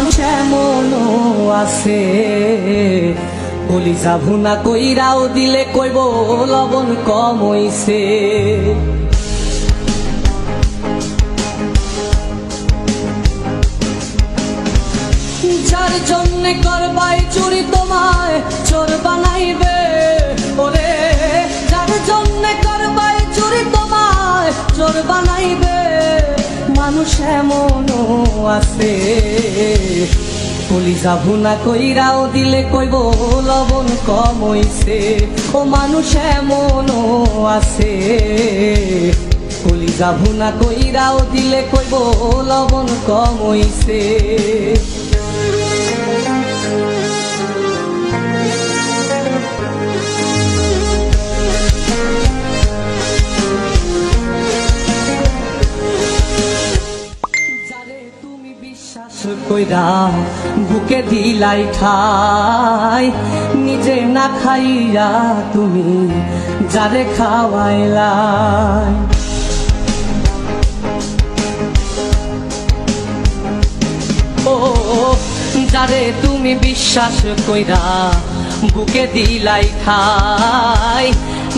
মানুষ এমনও আছে কলিজা ভুনা কইরাও দিলে কইব লবণ কম হইছে। যার জন্যে করবাই চুরি তোমায় চোর বানাইবে ওরে, যার জন্যে করবাই চুরি তোমায় চোর বানাইবে। মানুষ এমনও আছে কলিজা ভুনা কইরাও দিলে কইব লবণ কম হইছে। ও মানুষ এমনও আছে কলিজা ভুনা কইরাও দিলে কইব লবণ কম হইছে। কইরা বুকে দিলাই ঠাই, নিজে না খাইয়া তুমি যারে খাওয়াইলাই। ও যারে তুমি বিশ্বাস কইরা বুকে দিলাই ঠাই,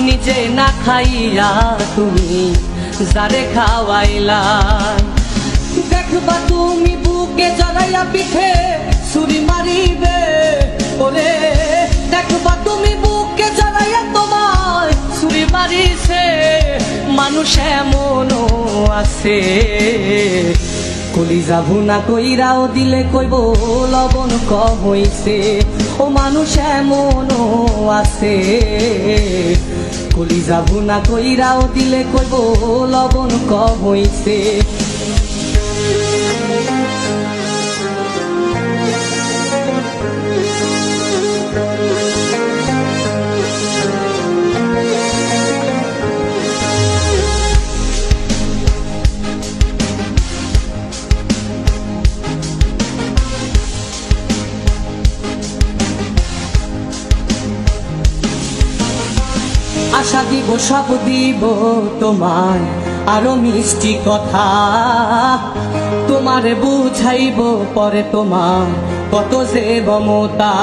নিজে না খাইয়া তুমি যারে খাওয়াইলাই। দেখবা তুমি বুকে জড়াইয়া পিঠে ছুরি মারিবে ওরে, দেখবা তুমি বুকে জড়াইয়া তোমায় ছুরি মারিছে। মানুষ এমনও আছে কলিজা ভুনা কইরাও দিলে কইব লবণ কম হইছে। ও মানুষ এমনও আছে কলিজা ভুনা কইরাও দিলে কইব লবণ কম হইছে। আশা দিব সব দিব তোমায় আরো মিষ্টি কথা, তোমারে বুঝাইব পরে তোমার কত যে মমতা।